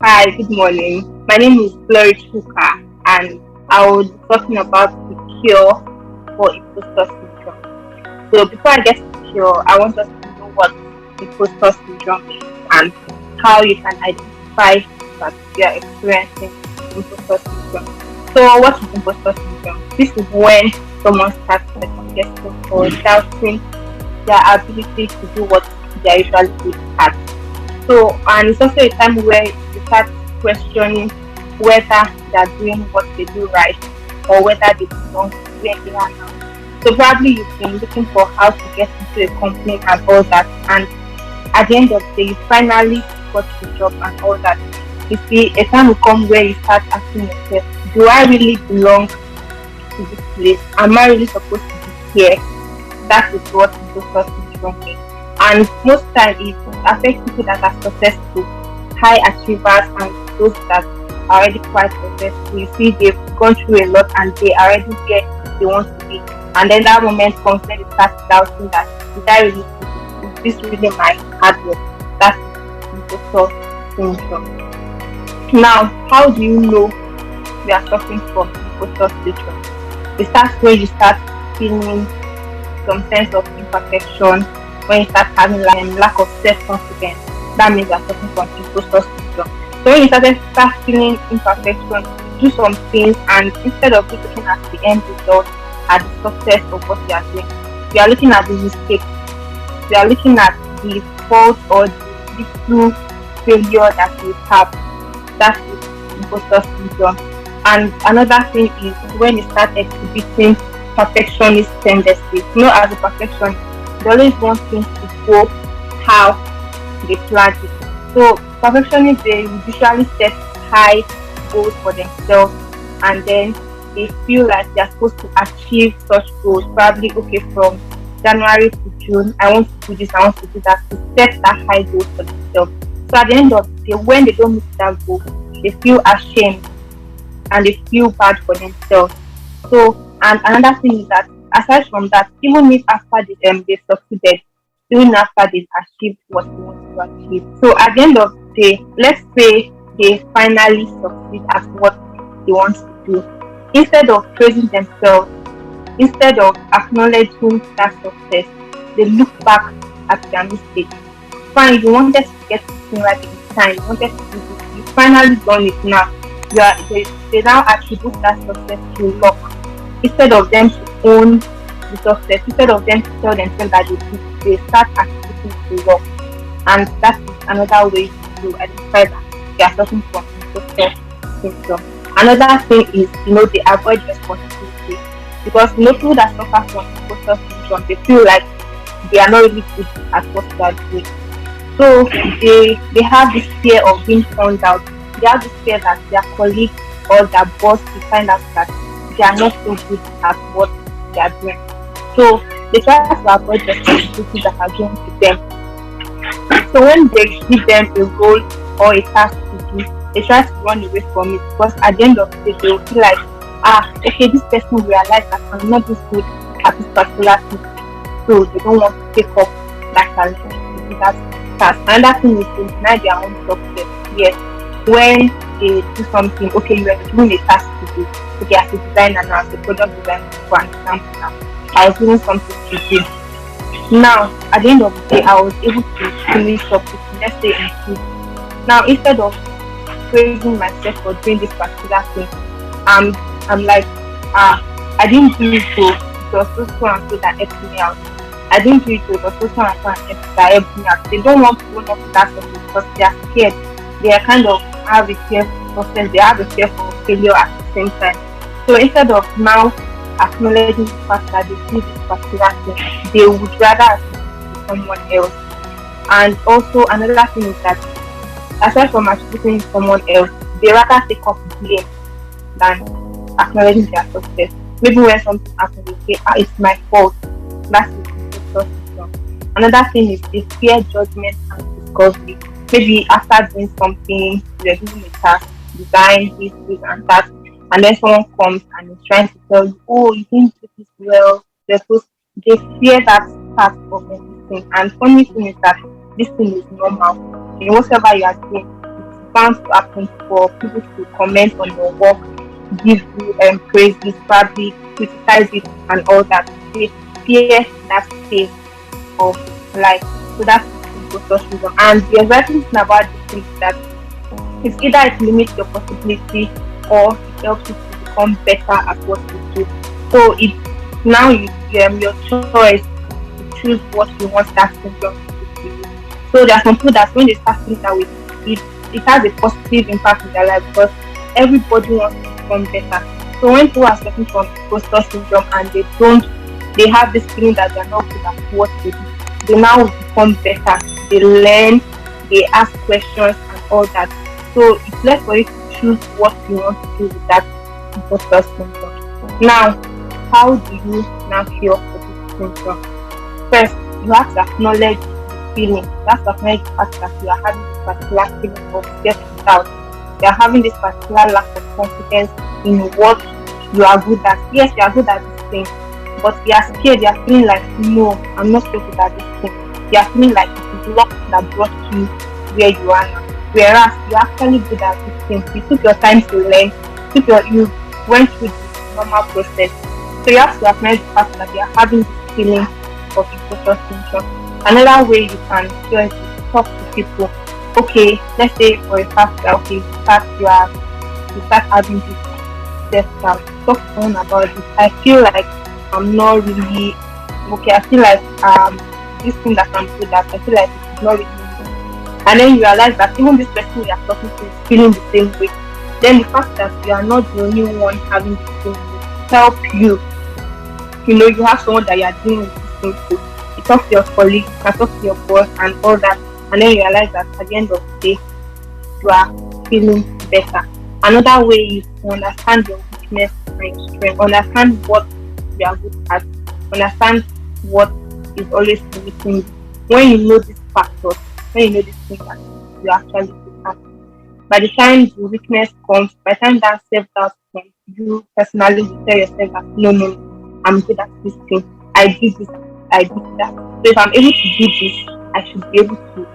Hi, good morning. My name is Chukwuka, and I will be talking about the cure for imposter syndrome. So, before I get to the cure, I want us to know what imposter syndrome is and how you can identify that you are experiencing imposter syndrome. So, what is imposter syndrome? This is when someone starts second guessing or doubting their ability to do what they are usually good at. So, and it's also a time where you start questioning whether they're doing what they do right or whether they belong where they are now. So, probably you've been looking for how to get into a company and all that, and at the end of the day, you finally got the job and all that. You see, a time will come where you start asking yourself, do I really belong to this place? Am I really supposed to be here? That is what imposter syndrome is. And most time it affects people that are successful, high achievers, and those that are already quite successful. You see, they've gone through a lot and they are already where they want to be. And then that moment comes when they start doubting that, did I really do this? Is this really my hard work? That's imposter syndrome. Now, how do you know you are suffering from imposter syndrome? It starts when you start feeling some sense of imperfection, when you start having lack of self-confidence. That means you're suffering from imposter syndrome. So when you start feeling imperfection, do some things, and instead of just looking at the end result, at the success of what you are doing, you are looking at the mistakes. You are looking at the fault or the little failure that you have. That is imposter syndrome. And another thing is when you start exhibiting perfectionist tendencies. As a perfectionist, they always want things to go how they planned it. So perfectionists, they usually set high goals for themselves, and then they feel like they are supposed to achieve such goals. Probably, okay, from January to June, I want to do this, I want to do that, to set that high goal for themselves. So at the end of the day, when they don't meet that goal, they feel ashamed and they feel bad for themselves. So, and another thing is that aside from that, even if after they succeeded, even after they've achieved what they want to achieve. So at the end of the day, let's say they finally succeed at what they want to do. Instead of praising themselves, instead of acknowledging that success, they look back at their mistakes. Fine, you wanted to get something right in time, you wanted to do this, you finally done it now. They now attribute that success to luck instead of them to own the success, instead of them to tell themselves that they start attributing to luck. And that is another way to identify that they are suffering from imposter syndrome. Another thing is, they avoid responsibility because people that suffer from imposter syndrome, they feel like they are not really good at what they are doing. So they have this fear of being found out. They have this fear that their colleague or their boss will find out that they are not so good at what they are doing. So they try to avoid the responsibilities that are given to them. So when they give them a role or a task to do, they try to run away from it because at the end of the day, they will feel like, okay, this person realized that I'm not this good at this particular thing. So they don't want to take up that challenge to do that task. Another thing is to deny their own success. Yes, when they do something, okay, you are doing a task to do. Okay, as a designer now, as a product designer, for example, now, I was doing something to do. Now, at the end of the day, I was able to finish up with, let's say, improve. Now, instead of praising myself for doing this particular thing, I'm like, I didn't do it so it was so and so that helped me out. I didn't do it so it was so and so that helped me out. They don't want to own up to that success because they are scared. They are kind of have a fear for success, they have a fear for failure at the same time. So instead of now acknowledging the fact that they do this particular thing, they would rather assist to someone else. And also another thing is that aside from attributing to someone else, they rather take up blame than acknowledging their success. Maybe when something happens, they say, it's my fault. That's it. Another thing is they fear judgment and discovery. Maybe after doing something, you're doing a task, design this and that, and then someone comes and is trying to tell you, oh, you didn't do this well. They fear that part of everything. And funny thing is that this thing is normal. In whatever you are doing, it's bound to happen for people to comment on your work, give you praises, probably criticize it and all that. They fear that space of life. So that's imposter syndrome. And the exciting thing about this thing is that it's either it limits your possibility or it helps you to become better at what you do. So it's now your choice to choose what you want that syndrome to do to you. So there are some people that when they start feeling that way, it has a positive impact in their life because everybody wants to become better. So when people are suffering from imposter syndrome and they have this feeling that they're not good at what they do, they now become better. They learn, they ask questions and all that. So it's left for you to choose what you want to do with that imposter syndrome. Now, how do you now cure for this syndrome? First, you have to acknowledge the feeling. You have to acknowledge the fact that you are having this particular feeling of self-doubt. You are having this particular lack of confidence in what you are good at. Yes, you are good at this thing, but you are scared. You are feeling like, no, I'm not so good at this thing. You are feeling like it is luck that brought you where you are now. Whereas you are actually good at this thing. You took your time to learn. You went through the normal process. So you have to acknowledge the fact that you are having this feeling of imposter syndrome. Another way you can do it is to talk to people. Okay, let's say for a fact that you start having this self-doubt. Talk to someone about this. I feel like I'm not really okay. I feel like this thing that I'm good at, I feel like it's not really me. And then you realize that even this person you are talking to is feeling the same way. Then the fact that you are not the only one having the same way help you. You have someone that you are dealing with this thing to. You talk to your colleague, you can talk to your boss and all that. And then you realize that at the end of the day, you are feeling better. Another way is to understand your weakness and your strength. Understand what you are good at. Understand what is always limiting you. When you know these factors, when you know these things that you are actually good at, by the time the weakness comes, by the time that self-doubt comes, you personally will tell yourself that no, I'm good at this thing. I did this, I did that. So if I'm able to do this, I should be able to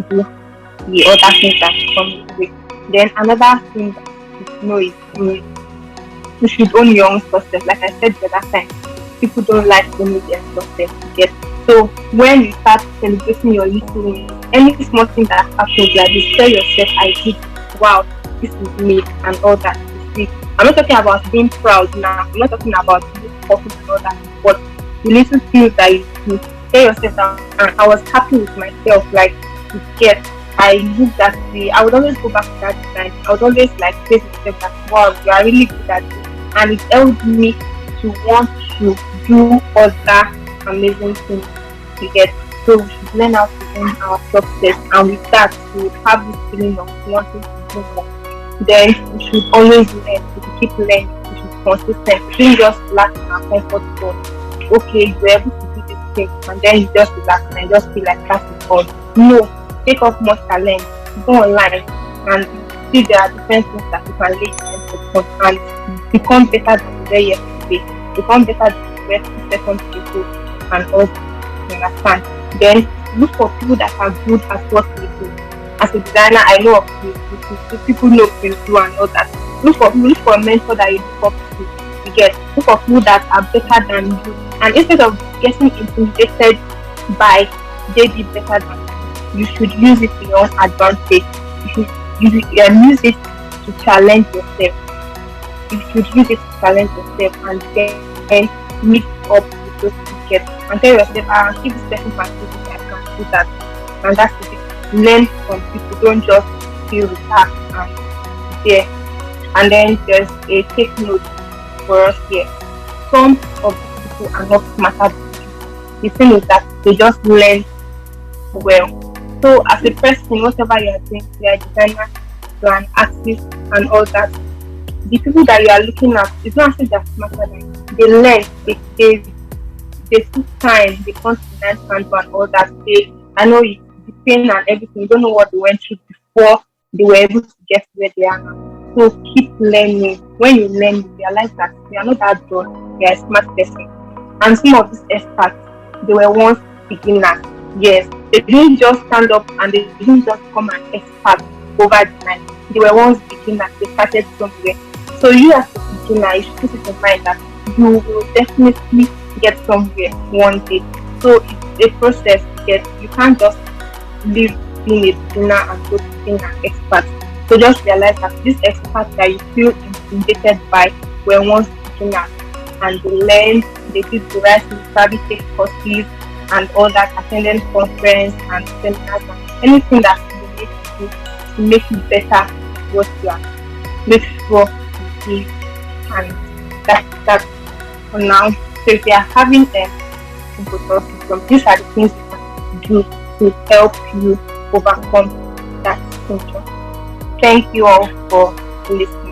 do the other things that come with. Then another thing that you should know is you should own your own success. Like I said the other time, people don't like owning their success. So when you start celebrating your little wins, any small thing that happens like this, tell yourself, I did, wow, this is me and all that. You see, I'm not talking about being proud now. I'm not talking about being confident and all that, but the little things that you do, tell yourself that I was happy with myself. Like you get, I looked at I would always go back to that design. I would always like say to myself that wow, you are really good at this, and it helped me to want to do other amazing things to get. So we should learn how to own our success, and with that we will have this feeling of wanting to do more. Then we should always learn. We should keep learning. We should be consistent. We shouldn't just relax in our comfort zone. Okay, you're able to do this thing, and then you just relax and just feel like that's it all. No, take up more challenge. Go online and see there are different things that you can lay your hands and become better than you were yesterday. Become better than you were 2 seconds ago, and all. You understand? Then look for people that are good at what they do. As a designer, I know of people know things do and all that. Look for a mentor that you look up to. You get, look for people that are better than you. And instead of getting intimidated by they did better than you, should use it to your own advantage. You should use it to challenge yourself. You should use it to challenge yourself and then meet up with those tickets and tell yourself, if this person can do this, I can do that. And that's it. Learn from people, don't just feel relaxed and there. And then there's a take note for us here. Some of these people are not smarter than you. The thing is that they just learn well. So as a person, whatever you are doing, you are a designer, you are an artist and all that, the people that you are looking at, it's not as if they are smarter than you. They learn, they took time, they come to the nice and all that. I know the pain and everything, you don't know what they went through before they were able to get where they are now. So keep learning. When you learn, you realize that you are not that dull, you are a smart person. And some of these experts, they were once beginners. Yes, they didn't just stand up and they didn't just become an expert over the night. they were once beginners, they started somewhere. So you as a beginner, you should put it in mind that you will definitely get somewhere one day. So it's a process to get. You can't just leave being a beginner and go to being an expert. So just realize that this expert that you feel intimidated by were once beginners, and they learned, they did the right thing, probably take courses and all that, attending conference and seminars and anything that you need to do to make it better what you are. Make sure you give, and that's for now. So if you are having imposter syndrome, these are the things you can do to help you overcome that syndrome. Thank you all for listening.